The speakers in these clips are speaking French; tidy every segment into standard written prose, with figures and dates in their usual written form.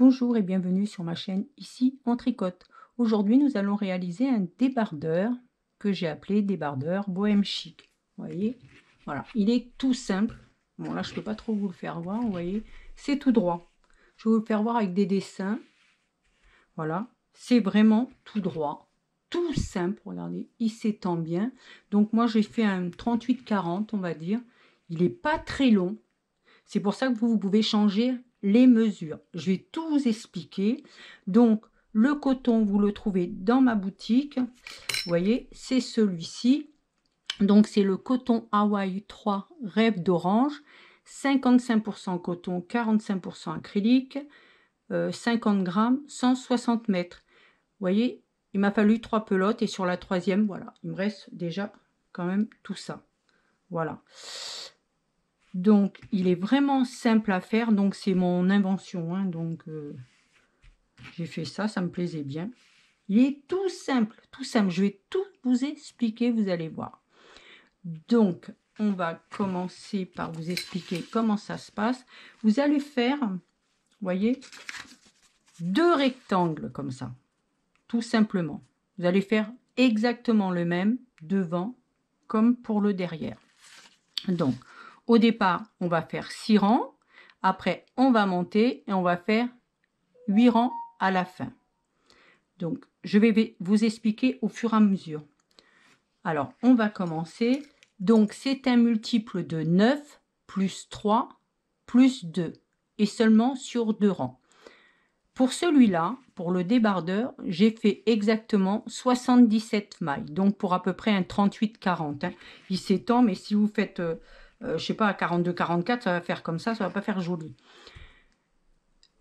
Bonjour et bienvenue sur ma chaîne Ici on tricote. Aujourd'hui nous allons réaliser un débardeur que j'ai appelé débardeur bohème chic. Vous voyez, voilà, il est tout simple. Bon là je peux pas trop vous le faire voir, vous voyez, c'est tout droit. Je vais vous le faire voir avec des dessins. Voilà, c'est vraiment tout droit, tout simple. Regardez, il s'étend bien. Donc moi j'ai fait un 38-40 on va dire. Il est pas très long. C'est pour ça que vous pouvez changer les mesures. Je vais tout vous expliquer. Donc, le coton, vous le trouvez dans ma boutique. Vous voyez, c'est celui-ci. Donc, c'est le coton Hawaï 3 Rêve d'Orange. 55% coton, 45% acrylique. 50 grammes, 160 mètres. Vous voyez, il m'a fallu 3 pelotes. Et sur la troisième, voilà, il me reste déjà quand même tout ça. Voilà. Donc, il est vraiment simple à faire. Donc, c'est mon invention. Hein, donc, j'ai fait ça. Ça me plaisait bien. Il est tout simple. Tout simple. Je vais tout vous expliquer. Vous allez voir. Donc, on va commencer par vous expliquer comment ça se passe. Vous allez faire, vous voyez, 2 rectangles comme ça. Tout simplement. Vous allez faire exactement le même devant comme pour le derrière. Donc, au départ, on va faire 6 rangs. Après, on va monter et on va faire 8 rangs à la fin. Donc, je vais vous expliquer au fur et à mesure. Alors, on va commencer. Donc, c'est un multiple de 9 plus 3 plus 2. Et seulement sur 2 rangs. Pour celui-là, pour le débardeur, j'ai fait exactement 77 mailles. Donc, pour à peu près un 38-40. Hein. Il s'étend, mais si vous faites... je sais pas, à 42-44, ça va faire comme ça va pas faire joli.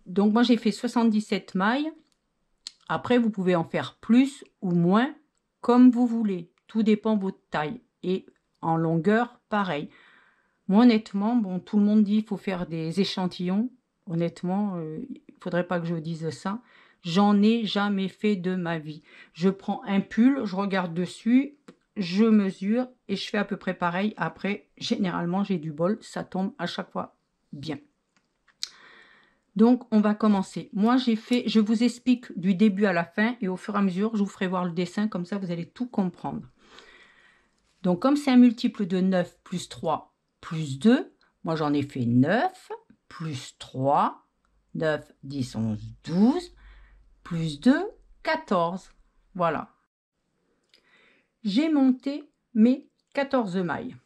Donc, moi, j'ai fait 77 mailles. Après, vous pouvez en faire plus ou moins, comme vous voulez. Tout dépend de votre taille. Et en longueur, pareil. Moi, honnêtement, bon, tout le monde dit qu'il faut faire des échantillons. Honnêtement, il faudrait pas que je dise ça. J'en ai jamais fait de ma vie. Je prends un pull, je regarde dessus, je mesure et je fais à peu près pareil. Après, généralement, j'ai du bol, ça tombe à chaque fois bien. Donc, on va commencer. Moi, j'ai fait, je vous explique du début à la fin et au fur et à mesure, je vous ferai voir le dessin, comme ça, vous allez tout comprendre. Donc, comme c'est un multiple de 9 plus 3 plus 2, moi, j'en ai fait 9 plus 3, 9, 10, 11, 12, plus 2, 14. Voilà. J'ai monté mes 14 mailles.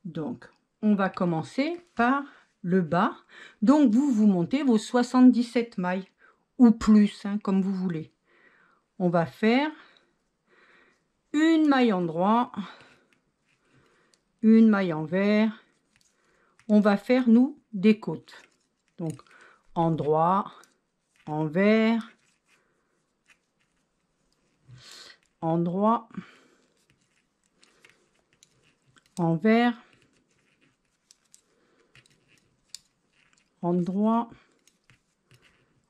Donc, on va commencer par le bas. Donc, vous montez vos 77 mailles ou plus, hein, comme vous voulez. On va faire une maille en droit, une maille envers. On va faire, nous, des côtes. Donc, en droit, envers, en droit, envers, en droit,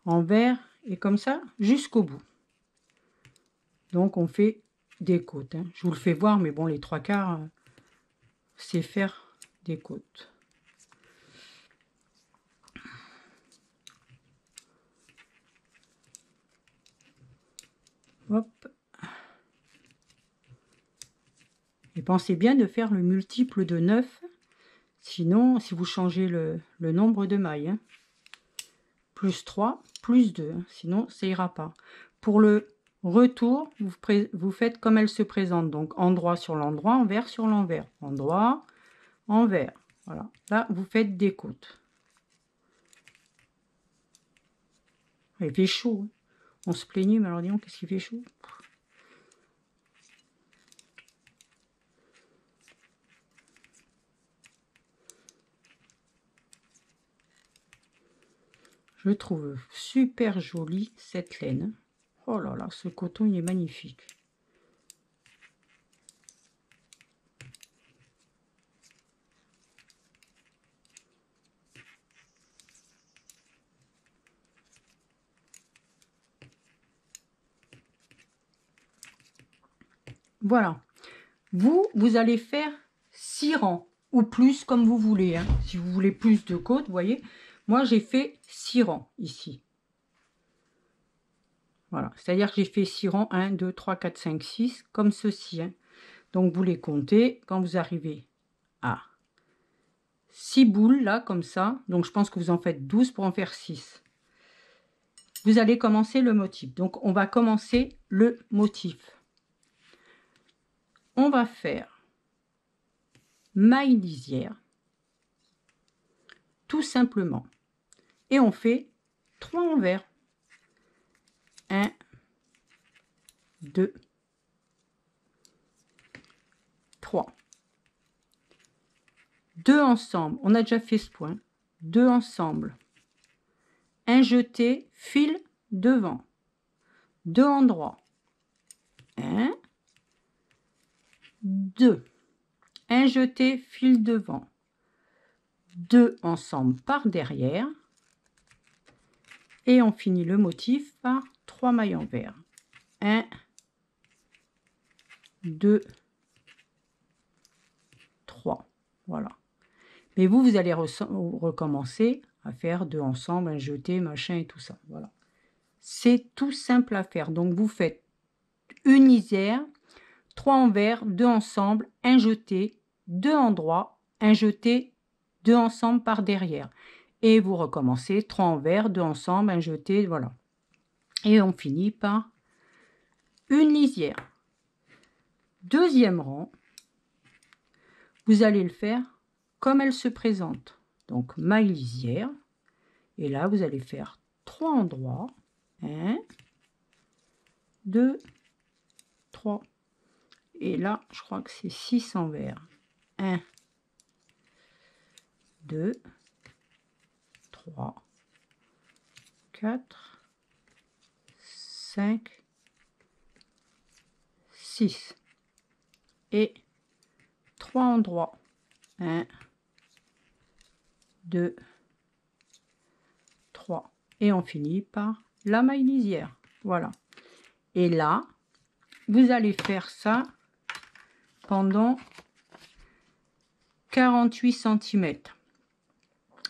envers, et comme ça jusqu'au bout. Donc on fait des côtes. Hein. Je vous le fais voir, mais bon, les 3/4, c'est faire des côtes. Hop. Et pensez bien de faire le multiple de 9. Sinon, si vous changez le nombre de mailles, hein, plus 3, plus 2, hein, sinon ça ira pas. Pour le retour, vous faites comme elle se présente. Donc, endroit sur l'endroit, envers sur l'envers. Endroit, envers. Voilà. Là, vous faites des côtes. Il fait chaud. Hein. On se plaignait, mais alors disons, qu'est-ce qu'il fait chaud? Je trouve super jolie cette laine. Oh là là, ce coton, il est magnifique. Voilà. Vous allez faire 6 rangs ou plus comme vous voulez. Hein. Si vous voulez plus de côtes, vous voyez, Moi, j'ai fait 6 rangs ici. Voilà, c'est-à-dire que j'ai fait 6 rangs, 1, 2, 3, 4, 5, 6, comme ceci. Hein. Donc, vous les comptez quand vous arrivez à 6 boules, là, comme ça. Donc, je pense que vous en faites 12 pour en faire 6. Vous allez commencer le motif. Donc, on va commencer le motif. On va faire maille lisière, tout simplement. Et on fait 3 envers. 1, 2, 3. 2 ensemble. On a déjà fait ce point. 2 ensemble. Un jeté, fil devant. 2 endroits. 1, 2. Un jeté, fil devant. 2 ensemble par derrière. Et on finit le motif par 3 mailles envers. 1, 2, 3. Voilà. Mais vous allez recommencer à faire 2 ensemble, un jeté, machin et tout ça. Voilà. C'est tout simple à faire. Donc, vous faites une lisière, 3 envers, 2 ensemble, un jeté, 2 endroits, un jeté, 2 ensemble par derrière. Et vous recommencez 3 envers, 2 ensemble, un jeté, voilà. Et on finit par une lisière. Deuxième rang, vous allez le faire comme elle se présente. Donc, maille lisière. Et là, vous allez faire 3 endroits. 1, 2, 3. Et là, je crois que c'est 6 envers. 1, 2, 3, 4, 5, 6. Et 3 endroits. 1, 2, 3. Et on finit par la maille lisière. Voilà. Et là, vous allez faire ça pendant 48 cm.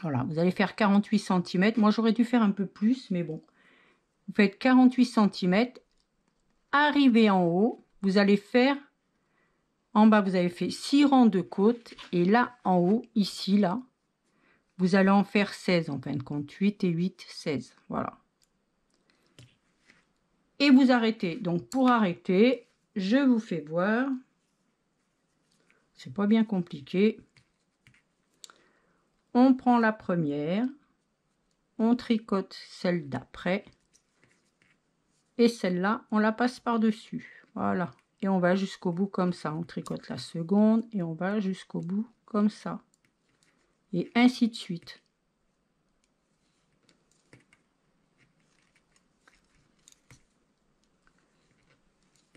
Voilà, vous allez faire 48 cm. Moi, j'aurais dû faire un peu plus, mais bon. Vous faites 48 cm. Arrivez en haut, vous allez faire, en bas, vous avez fait 6 rangs de côte. Et là, en haut, ici, là, vous allez en faire 16 en fin de compte. 8 et 8, 16. Voilà. Et vous arrêtez. Donc, pour arrêter, je vous fais voir. C'est pas bien compliqué. On prend la première. On tricote celle d'après. Et celle-là, on la passe par-dessus. Voilà. Et on va jusqu'au bout comme ça. On tricote la seconde et on va jusqu'au bout comme ça. Et ainsi de suite.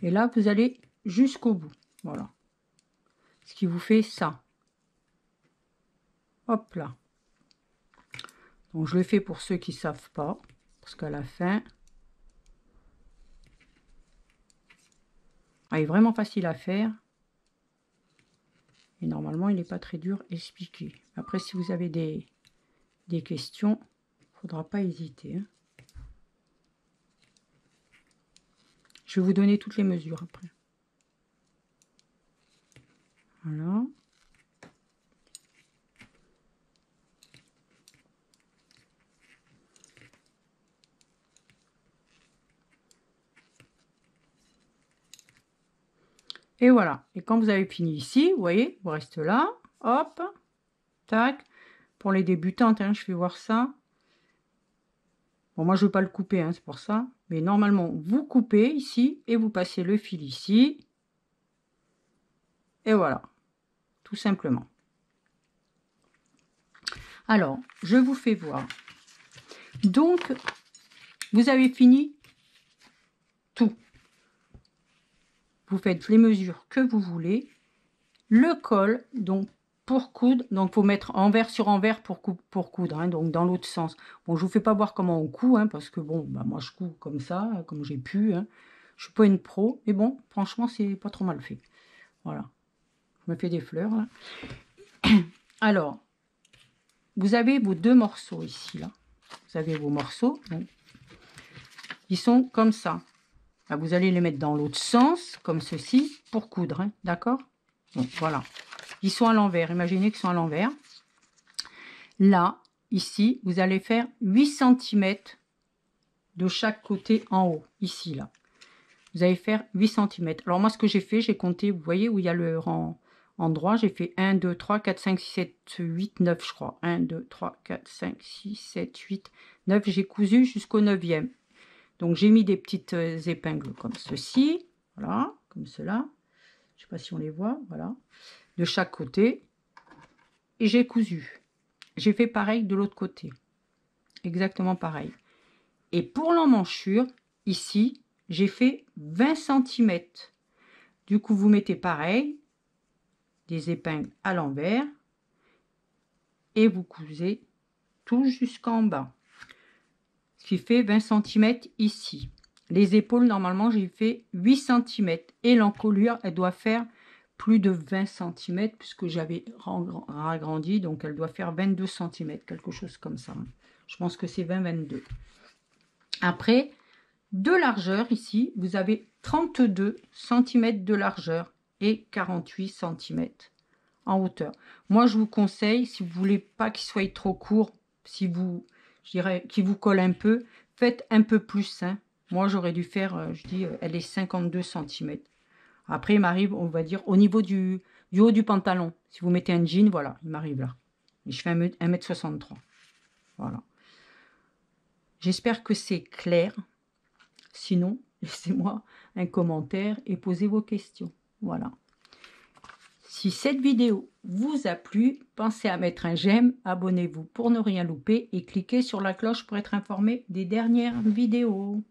Et là, vous allez jusqu'au bout. Voilà. Ce qui vous fait ça. Hop là. Donc, je le fais pour ceux qui ne savent pas. Parce qu'à la fin, il est vraiment facile à faire. Et normalement, il n'est pas très dur à expliquer. Après, si vous avez des questions, il ne faudra pas hésiter. Hein. Je vais vous donner toutes les mesures après. Voilà. Et voilà. Et quand vous avez fini ici, vous voyez, vous restez là. Hop. Tac. Pour les débutantes, hein, je vais voir ça. Bon, moi, je ne veux pas le couper, hein, c'est pour ça. Mais normalement, vous coupez ici et vous passez le fil ici. Et voilà. Tout simplement. Alors, je vous fais voir. Donc, vous avez fini tout. Vous faites les mesures que vous voulez. Le col, donc, pour coudre, donc, faut mettre envers sur envers pour coudre, hein, donc, dans l'autre sens. Bon, je vous fais pas voir comment on coud, hein, parce que, bon, bah, moi, je couds comme ça, comme j'ai pu, hein. Je suis pas une pro, mais bon, franchement, c'est pas trop mal fait. Voilà. Je me fais des fleurs, là. Alors, vous avez vos deux morceaux ici, là. Vous avez vos morceaux. Donc, ils sont comme ça. Là, vous allez les mettre dans l'autre sens, comme ceci, pour coudre, hein, d'accord? Donc, voilà. Ils sont à l'envers. Imaginez qu'ils sont à l'envers. Là, ici, vous allez faire 8 cm de chaque côté en haut. Ici, là. Vous allez faire 8 cm. Alors, moi, ce que j'ai fait, j'ai compté, vous voyez où il y a le rang endroit, j'ai fait 1, 2, 3, 4, 5, 6, 7, 8, 9, je crois. 1, 2, 3, 4, 5, 6, 7, 8, 9. J'ai cousu jusqu'au 9e. Donc, j'ai mis des petites épingles comme ceci. Voilà, comme cela. Je ne sais pas si on les voit. Voilà. De chaque côté. Et j'ai cousu. J'ai fait pareil de l'autre côté. Exactement pareil. Et pour l'emmanchure, ici, j'ai fait 20 cm. Du coup, vous mettez pareil. Des épingles à l'envers et vous cousez tout jusqu'en bas, ce qui fait 20 cm ici. Les épaules, normalement, j'ai fait 8 cm et l'encolure, elle doit faire plus de 20 cm puisque j'avais agrandi, donc elle doit faire 22 cm, quelque chose comme ça. Je pense que c'est 20-22. Après, de largeur ici, vous avez 32 cm de largeur et 48 cm en hauteur. Moi, je vous conseille, si vous voulez pas qu'il soit trop court, si vous, je dirais, qu'il vous colle un peu, faites un peu plus. Hein. Moi, j'aurais dû faire, je dis, elle est 52 cm. Après, il m'arrive, on va dire, au niveau du haut du pantalon. Si vous mettez un jean, voilà, il m'arrive là. Et je fais 1m63. Voilà. J'espère que c'est clair. Sinon, laissez-moi un commentaire et posez vos questions. Voilà. Si cette vidéo vous a plu, pensez à mettre un j'aime, abonnez-vous pour ne rien louper et cliquez sur la cloche pour être informé des dernières vidéos.